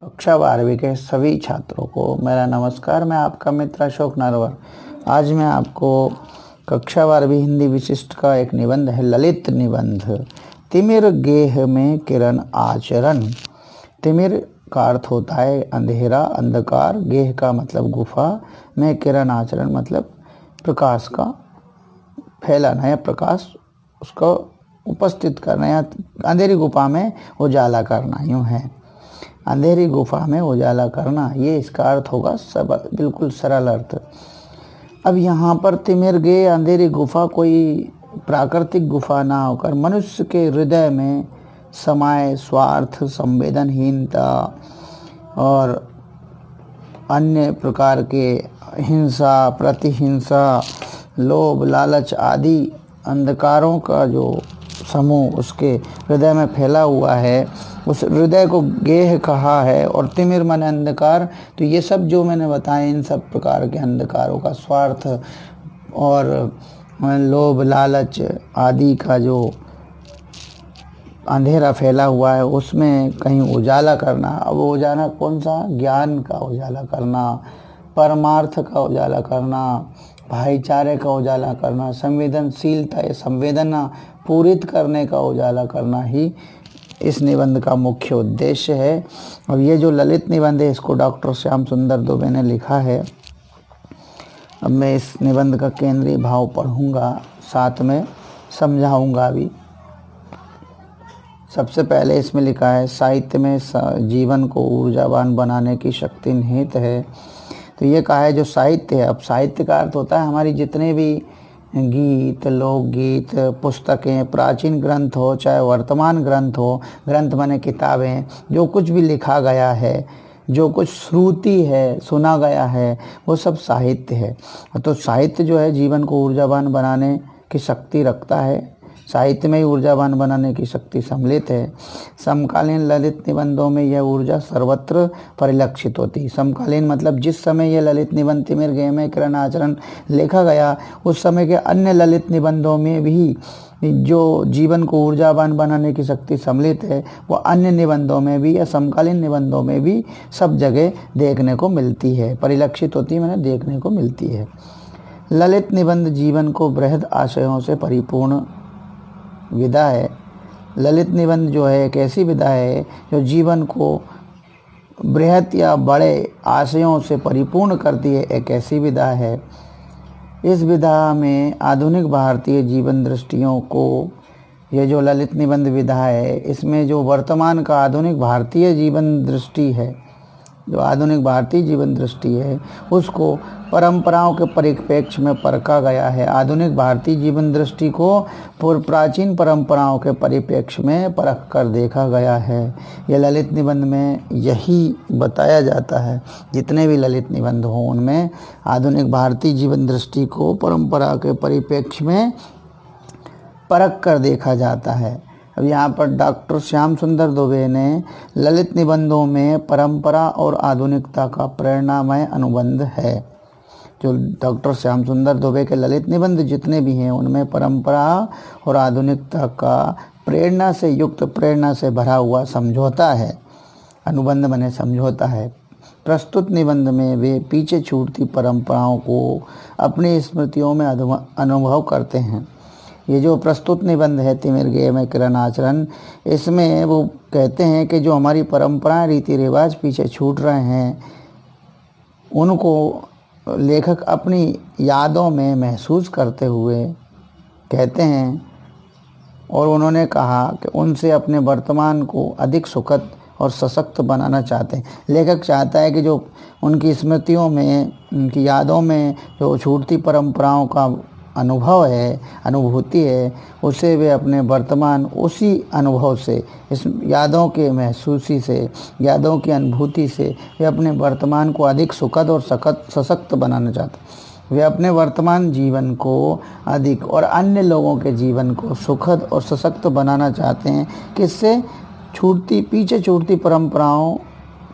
कक्षा 12वीं के सभी छात्रों को मेरा नमस्कार। मैं आपका मित्र अशोक नरवर। आज मैं आपको कक्षा 12वीं हिंदी विशिष्ट का एक निबंध है, ललित निबंध। तिमिर गेह में किरण आचरण। तिमिर का अर्थ होता है अंधेरा, अंधकार। गेह का मतलब गुफा, में किरण आचरण मतलब प्रकाश का फैलाना या प्रकाश उसको उपस्थित करना या अंधेरी गुफा में उजाला करना, यूँ है। अंधेरी गुफा में उजाला करना, ये इसका अर्थ होगा। सब बिल्कुल सरल अर्थ। अब यहाँ पर तिमिर गे अंधेरी गुफा कोई प्राकृतिक गुफा ना होकर मनुष्य के हृदय में समाये स्वार्थ, संवेदनहीनता और अन्य प्रकार के हिंसा, प्रतिहिंसा, लोभ, लालच आदि अंधकारों का जो समूह उसके हृदय में फैला हुआ है, उस हृदय को गेह कहा है। और तिमिर माने अंधकार। तो ये सब जो मैंने बताए, इन सब प्रकार के अंधकारों का, स्वार्थ और लोभ, लालच आदि का जो अंधेरा फैला हुआ है, उसमें कहीं उजाला करना। अब उजाला कौन सा? ज्ञान का उजाला करना, परमार्थ का उजाला करना, भाईचारे का उजाला करना, संवेदनशीलता या संवेदना पूरित करने का उजाला करना ही इस निबंध का मुख्य उद्देश्य है। और ये जो ललित निबंध है, इसको डॉक्टर श्याम सुंदर दुबे ने लिखा है। अब मैं इस निबंध का केंद्रीय भाव पढ़ूंगा, साथ में समझाऊंगा भी। सबसे पहले इसमें लिखा है, साहित्य में जीवन को ऊर्जावान बनाने की शक्ति निहित है। तो ये कहा है जो साहित्य है। अब साहित्य का अर्थ होता है हमारी जितने भी गीत, लोकगीत, पुस्तकें, प्राचीन ग्रंथ हो चाहे वर्तमान ग्रंथ हो, ग्रंथ माने किताबें, जो कुछ भी लिखा गया है, जो कुछ श्रुति है, सुना गया है, वो सब साहित्य है। तो साहित्य जो है जीवन को ऊर्जावान बनाने की शक्ति रखता है। साहित्य में ही ऊर्जावान बनाने की शक्ति सम्मिलित है। समकालीन ललित निबंधों में यह ऊर्जा सर्वत्र परिलक्षित होती। समकालीन मतलब जिस समय यह ललित निबंध तिमिर गेह में किरण आचरण लिखा गया, उस समय के अन्य ललित निबंधों में भी जो जीवन को ऊर्जावान बनाने की शक्ति सम्मिलित है, वो अन्य निबंधों में भी या समकालीन निबंधों में भी सब जगह देखने को मिलती है। परिलक्षित होती मैंने देखने को मिलती है। ललित निबंध जीवन को बृहद आशयों से परिपूर्ण विधा है। ललित निबंध जो है एक ऐसी विधा है जो जीवन को बृहत या बड़े आशयों से परिपूर्ण करती है। एक ऐसी विधा है। इस विधा में आधुनिक भारतीय जीवन दृष्टियों को, ये जो ललित निबंध विधा है, इसमें जो वर्तमान का आधुनिक भारतीय जीवन दृष्टि है, जो आधुनिक भारतीय जीवन दृष्टि है, उसको परंपराओं के परिप्रेक्ष्य में परखा गया है। आधुनिक भारतीय जीवन दृष्टि को प्राचीन परंपराओं के परिप्रेक्ष्य में परख कर देखा गया है। यह ललित निबंध में यही बताया जाता है। जितने भी ललित निबंध हों, उनमें आधुनिक भारतीय जीवन दृष्टि को परंपरा के परिप्रेक्ष्य में परख कर देखा जाता है। अब यहाँ पर डॉक्टर श्याम सुंदर दुबे ने ललित निबंधों में परंपरा और आधुनिकता का प्रेरणामय अनुबंध है। जो डॉक्टर श्याम सुंदर दुबे के ललित निबंध जितने भी हैं, उनमें परंपरा और आधुनिकता का प्रेरणा से युक्त, प्रेरणा से भरा हुआ समझौता है। अनुबंध माने समझौता है। प्रस्तुत निबंध में वे पीछे छूटती परंपराओं को अपनी स्मृतियों में अनुभव करते हैं। ये जो प्रस्तुत निबंध है तिमिर गेह में किरण आचरण, इसमें वो कहते हैं कि जो हमारी परंपराएं, रीति रिवाज पीछे छूट रहे हैं, उनको लेखक अपनी यादों में महसूस करते हुए कहते हैं। और उन्होंने कहा कि उनसे अपने वर्तमान को अधिक सुखद और सशक्त बनाना चाहते हैं। लेखक चाहता है कि जो उनकी स्मृतियों में, उनकी यादों में जो छूटती परंपराओं का अनुभव है, अनुभूति है, उसे वे अपने वर्तमान उसी अनुभव से, इस यादों के महसूसी से, यादों की अनुभूति से वे अपने वर्तमान को अधिक सुखद और सशक्त बनाना चाहते हैं। वे अपने वर्तमान जीवन को अधिक और अन्य लोगों के जीवन को सुखद और सशक्त बनाना चाहते हैं। किससे? पीछे छूटती परंपराओं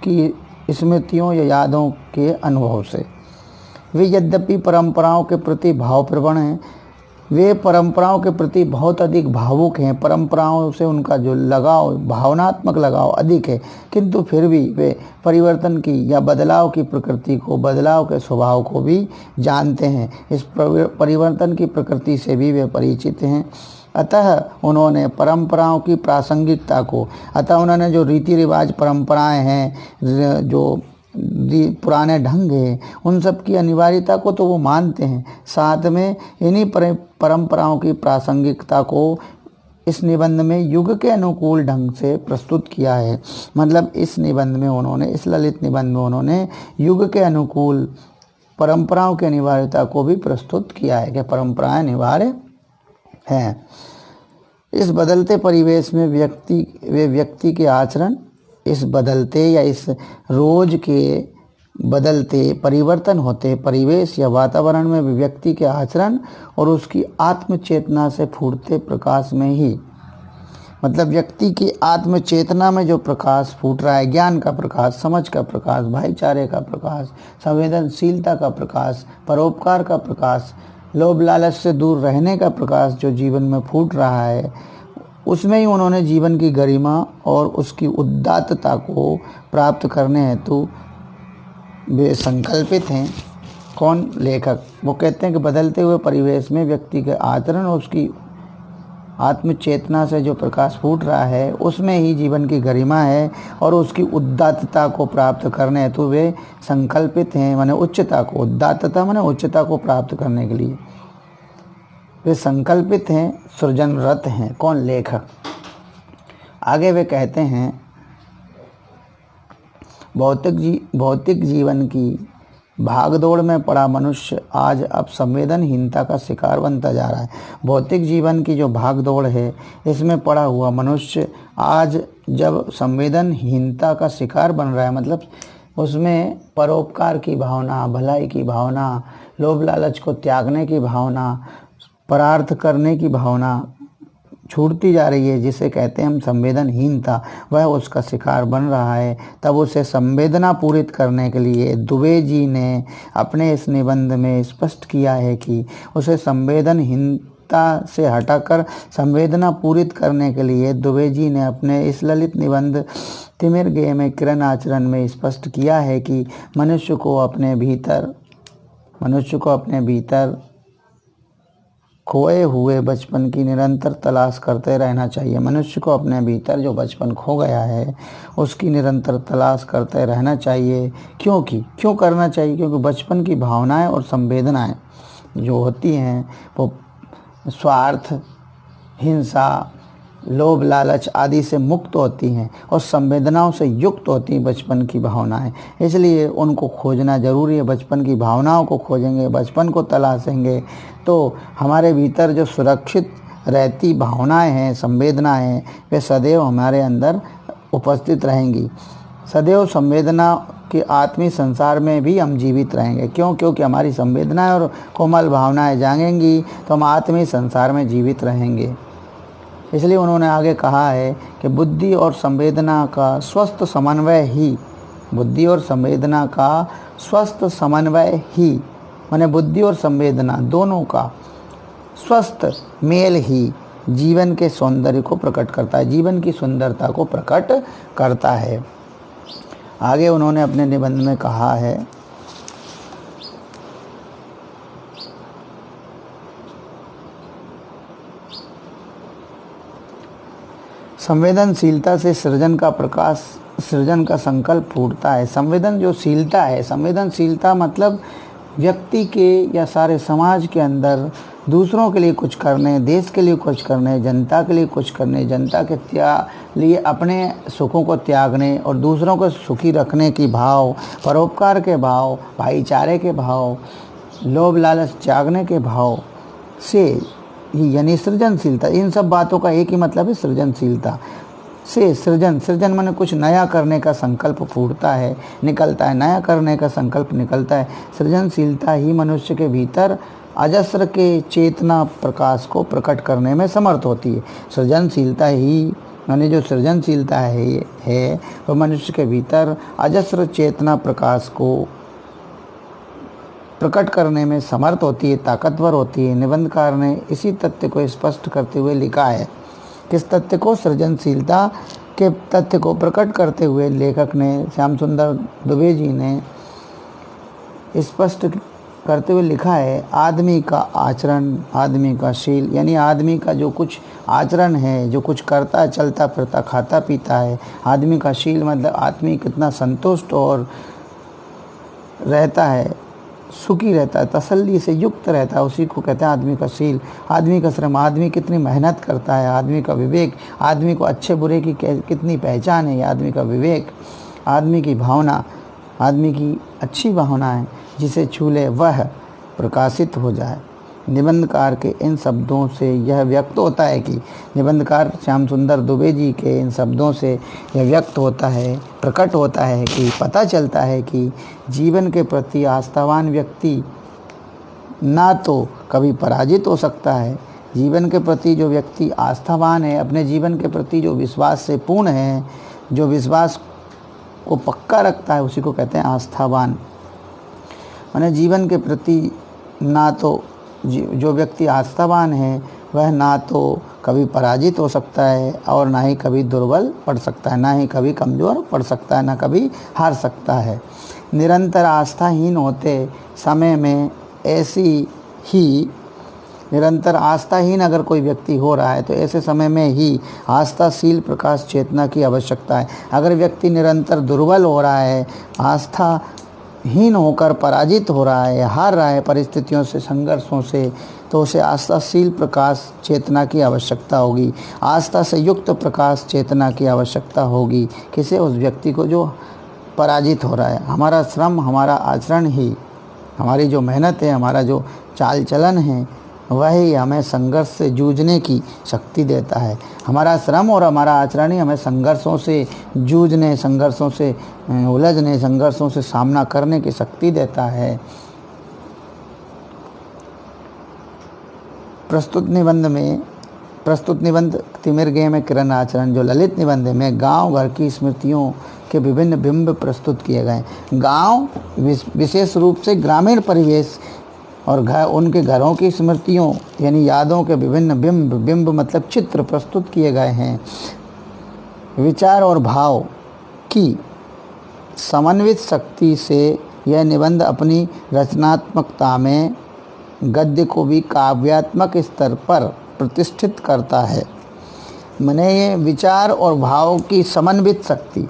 की स्मृतियों या यादों के अनुभव से। वे यद्यपि परंपराओं के प्रति भावप्रवण हैं, वे परंपराओं के प्रति बहुत अधिक भावुक हैं, परंपराओं से उनका जो लगाव, भावनात्मक लगाव अधिक है, किंतु फिर भी वे परिवर्तन की या बदलाव की प्रकृति को, बदलाव के स्वभाव को भी जानते हैं। इस परिवर्तन की प्रकृति से भी वे परिचित हैं। अतः उन्होंने परंपराओं की प्रासंगिकता को, अतः उन्होंने जो रीति रिवाज, परंपराएं हैं, जो पुराने ढंग है, उन सब की अनिवार्यता को तो वो मानते हैं। साथ में इन्हीं परंपराओं की प्रासंगिकता को इस निबंध में युग के अनुकूल ढंग से प्रस्तुत किया है। मतलब इस निबंध में उन्होंने, इस ललित निबंध में उन्होंने युग के अनुकूल परंपराओं की अनिवार्यता को भी प्रस्तुत किया है कि परंपराएं अनिवार्य हैं। इस बदलते परिवेश में व्यक्ति के आचरण, इस बदलते या इस रोज के बदलते परिवर्तन होते परिवेश या वातावरण में व्यक्ति के आचरण और उसकी आत्मचेतना से फूटते प्रकाश में ही, मतलब व्यक्ति की आत्मचेतना में जो प्रकाश फूट रहा है, ज्ञान का प्रकाश, समझ का प्रकाश, भाईचारे का प्रकाश, संवेदनशीलता का प्रकाश, परोपकार का प्रकाश, लोभ लालच से दूर रहने का प्रकाश जो जीवन में फूट रहा है, उसमें ही उन्होंने जीवन की गरिमा और उसकी उदात्तता को प्राप्त करने हेतु वे संकल्पित हैं। कौन? लेखक। वो कहते हैं कि बदलते हुए परिवेश में व्यक्ति के आचरण और उसकी आत्मचेतना से जो प्रकाश फूट रहा है, उसमें ही जीवन की गरिमा है और उसकी उदात्तता को प्राप्त करने हेतु वे संकल्पित हैं। माने उच्चता को, उदात्तता माने उच्चता को प्राप्त करने के लिए वे संकल्पित हैं, सृजनरत हैं। कौन? लेखक। आगे वे कहते हैं, भौतिक जीवन की भागदौड़ में पड़ा मनुष्य आज अब संवेदनहीनता का शिकार बनता जा रहा है। भौतिक जीवन की जो भागदौड़ है, इसमें पड़ा हुआ मनुष्य आज जब संवेदनहीनता का शिकार बन रहा है, मतलब उसमें परोपकार की भावना, भलाई की भावना, लोभ लालच को त्यागने की भावना, परार्थ करने की भावना छूटती जा रही है, जिसे कहते हैं हम संवेदनहीनता, वह उसका शिकार बन रहा है। तब उसे संवेदना पूरित करने के लिए दुबे जी ने अपने इस निबंध में स्पष्ट किया है कि उसे संवेदनहीनता से हटाकर संवेदना पूरित करने के लिए दुबे जी ने अपने इस ललित निबंध तिमिर गेय में किरण आचरण में स्पष्ट किया है कि मनुष्य को अपने भीतर खोए हुए बचपन की निरंतर तलाश करते रहना चाहिए। मनुष्य को अपने भीतर जो बचपन खो गया है, उसकी निरंतर तलाश करते रहना चाहिए। क्यों करना चाहिए? क्योंकि बचपन की भावनाएं और संवेदनाएं जो होती हैं वो स्वार्थ, हिंसा, लोभ लालच आदि से मुक्त होती हैं और संवेदनाओं से युक्त होती हैं बचपन की भावनाएं। इसलिए उनको खोजना जरूरी है। बचपन की भावनाओं को खोजेंगे, बचपन को तलाशेंगे तो हमारे भीतर जो सुरक्षित रहती भावनाएं हैं, संवेदनाएं हैं, वे सदैव हमारे अंदर उपस्थित रहेंगी। सदैव संवेदना के आत्मीय संसार में भी हम जीवित रहेंगे। क्योंकि हमारी संवेदनाएं और कोमल भावनाएं जागेंगी तो हम आत्मीय संसार में जीवित रहेंगे। इसलिए उन्होंने आगे कहा है कि बुद्धि और संवेदना का स्वस्थ समन्वय ही माने बुद्धि और संवेदना दोनों का स्वस्थ मेल ही जीवन के सौंदर्य को प्रकट करता है, जीवन की सुंदरता को प्रकट करता है। आगे उन्होंने अपने निबंध में कहा है, संवेदनशीलता से सृजन का संकल्प फूटता है। संवेदनशीलता मतलब व्यक्ति के या सारे समाज के अंदर दूसरों के लिए कुछ करने, देश के लिए कुछ करने, जनता के लिए कुछ करने, जनता के लिए अपने सुखों को त्यागने और दूसरों को सुखी रखने की भाव, परोपकार के भाव, भाईचारे के भाव, लोभ लालच त्यागने के भाव से ही, यानी सृजनशीलता। इन सब बातों का एक ही मतलब है, सृजनशीलता से सृजन माने कुछ नया करने का संकल्प फूटता है, निकलता है, नया करने का संकल्प निकलता है। सृजनशीलता ही मनुष्य के भीतर अजस्र के चेतना प्रकाश को प्रकट करने में समर्थ होती है। सृजनशीलता ही यानी जो सृजनशीलता है वो मनुष्य के भीतर अजस्र चेतना प्रकाश को प्रकट करने में समर्थ होती है, ताकतवर होती है। निबंधकार ने इसी तथ्य को स्पष्ट करते हुए लिखा है। किस तथ्य को? सृजनशीलता के तथ्य को प्रकट करते हुए लेखक ने, श्याम सुंदर दुबे जी ने स्पष्ट करते हुए लिखा है, आदमी का आचरण, आदमी का शील, यानी आदमी का जो कुछ आचरण है, जो कुछ करता है, चलता फिरता, खाता पीता है, आदमी का शील मतलब आदमी कितना संतुष्ट और रहता है, सुखी रहता है, तसल्ली से युक्त रहता है, उसी को कहते हैं आदमी का शील। आदमी का श्रम, आदमी कितनी मेहनत करता है, आदमी का विवेक, आदमी को अच्छे बुरे की कितनी पहचान है, आदमी का विवेक, आदमी की भावना, आदमी की अच्छी भावना है, जिसे छू ले वह प्रकाशित हो जाए। निबंधकार के इन शब्दों से यह व्यक्त होता है कि, निबंधकार श्याम सुंदर दुबे जी के इन शब्दों से यह व्यक्त होता है, प्रकट होता है कि पता चलता है कि जीवन के प्रति आस्थावान व्यक्ति ना तो कभी पराजित हो सकता है। जीवन के प्रति जो व्यक्ति आस्थावान है, अपने जीवन के प्रति जो विश्वास से पूर्ण है, जो विश्वास को पक्का रखता है, उसी को कहते हैं आस्थावान। माने जीवन के प्रति ना तो जो व्यक्ति आस्थावान है वह ना तो कभी पराजित हो सकता है और ना ही कभी दुर्बल पड़ सकता है, ना ही कभी कमज़ोर पड़ सकता है, ना कभी हार सकता है। निरंतर आस्थाहीन होते समय में ऐसी ही निरंतर आस्थाहीन अगर कोई व्यक्ति हो रहा है तो ऐसे समय में ही आस्थाशील प्रकाश चेतना की आवश्यकता है। अगर व्यक्ति निरंतर दुर्बल हो रहा है, आस्थाहीन होकर पराजित हो रहा है, हार रहा है परिस्थितियों से, संघर्षों से, तो उसे आस्थाशील प्रकाश चेतना की आवश्यकता होगी। आस्था से युक्त प्रकाश चेतना की आवश्यकता होगी। किसे? उस व्यक्ति को जो पराजित हो रहा है। हमारा श्रम, हमारा आचरण ही, हमारी जो मेहनत है, हमारा जो चाल चलन है, वही हमें संघर्ष से जूझने की शक्ति देता है। हमारा श्रम और हमारा आचरण ही हमें संघर्षों से जूझने, संघर्षों से उलझने, संघर्षों से सामना करने की शक्ति देता है। प्रस्तुत निबंध तिमिरगे में किरण आचरण, जो ललित निबंध में गांव घर की स्मृतियों के विभिन्न बिंब प्रस्तुत किए गए। गांव विशेष रूप से ग्रामीण परिवेश और उनके घरों की स्मृतियों यानी यादों के विभिन्न बिंब मतलब चित्र प्रस्तुत किए गए हैं। विचार और भाव की समन्वित शक्ति से यह निबंध अपनी रचनात्मकता में गद्य को भी काव्यात्मक स्तर पर प्रतिष्ठित करता है। माने ये विचार और भाव की समन्वित शक्ति,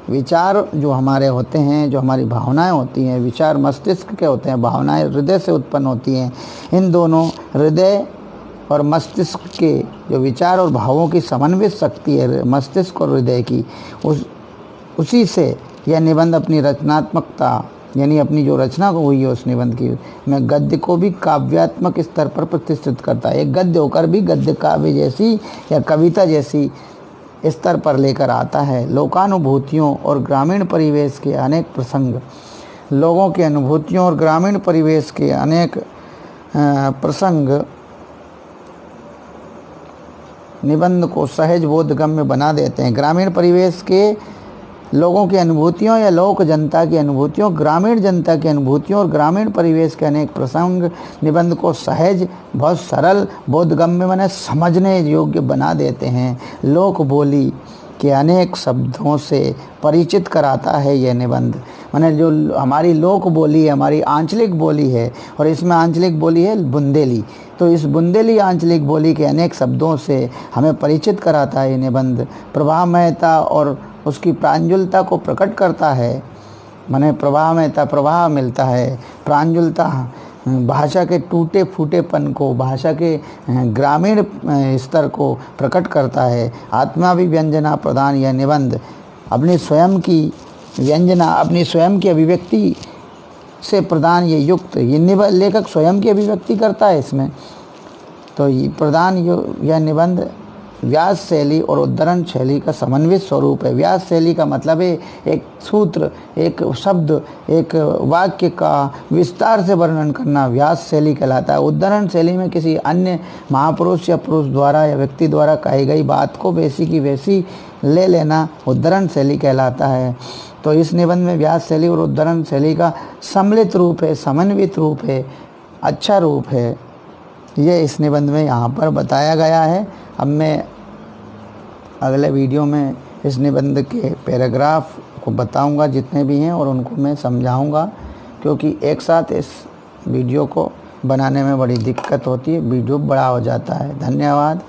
विचार जो हमारे होते हैं, जो हमारी भावनाएं होती हैं, विचार मस्तिष्क के होते हैं, भावनाएं हृदय से उत्पन्न होती हैं। इन दोनों हृदय और मस्तिष्क के जो विचार और भावों की समन्वित शक्ति है, मस्तिष्क और हृदय की, उसी से यह निबंध अपनी रचनात्मकता यानी अपनी जो रचना को हुई है उस निबंध की में गद्य को भी काव्यात्मक स्तर पर प्रतिष्ठित करता है। एक गद्य होकर भी गद्य काव्य जैसी या कविता जैसी स्तर पर लेकर आता है। लोकानुभूतियों और ग्रामीण परिवेश के अनेक प्रसंग, लोगों की अनुभूतियों और ग्रामीण परिवेश के अनेक प्रसंग निबंध को सहज बोधगम्य बना देते हैं। ग्रामीण परिवेश के लोगों की अनुभूतियों या लोक जनता की अनुभूतियों, ग्रामीण जनता की अनुभूतियों और ग्रामीण परिवेश के अनेक प्रसंग निबंध को सहज, बहुत सरल, बोधगम्य माने समझने योग्य बना देते हैं। लोक बोली के अनेक शब्दों से परिचित कराता है यह निबंध। माने जो हमारी लोक बोली है, हमारी आंचलिक बोली है, और इसमें आंचलिक बोली है बुंदेली, तो इस बुंदेली आंचलिक बोली के अनेक शब्दों से हमें परिचित कराता है ये निबंध। प्रवाहमयता और उसकी प्रांजुलता को प्रकट करता है। माने प्रवाहमयता, प्रवाह मिलता है, प्रांजुलता भाषा के टूटे फूटेपन को, भाषा के ग्रामीण स्तर को प्रकट करता है। आत्माभिव्यंजना प्रदान यह निबंध अपनी स्वयं की व्यंजना, अपनी स्वयं की अभिव्यक्ति से प्रदान ये युक्त, ये लेखक स्वयं की अभिव्यक्ति करता है इसमें, तो ये प्रदान यह निबंध व्यास शैली और उद्धरण शैली का समन्वित स्वरूप है। व्यास शैली का मतलब है एक सूत्र, एक शब्द, एक वाक्य का विस्तार से वर्णन करना व्यास शैली कहलाता है। उद्धरण शैली में किसी अन्य महापुरुष या पुरुष द्वारा या व्यक्ति द्वारा कही गई बात को वैसी की वैसी ले लेना उद्धरण शैली कहलाता है। तो इस निबंध में व्यास शैली और उद्धरण शैली का सम्मिलित रूप है, समन्वित रूप है, अच्छा रूप है। ये इस निबंध में यहाँ पर बताया गया है। अब मैं अगले वीडियो में इस निबंध के पैराग्राफ को बताऊंगा जितने भी हैं, और उनको मैं समझाऊंगा, क्योंकि एक साथ इस वीडियो को बनाने में बड़ी दिक्कत होती है, वीडियो बड़ा हो जाता है। धन्यवाद।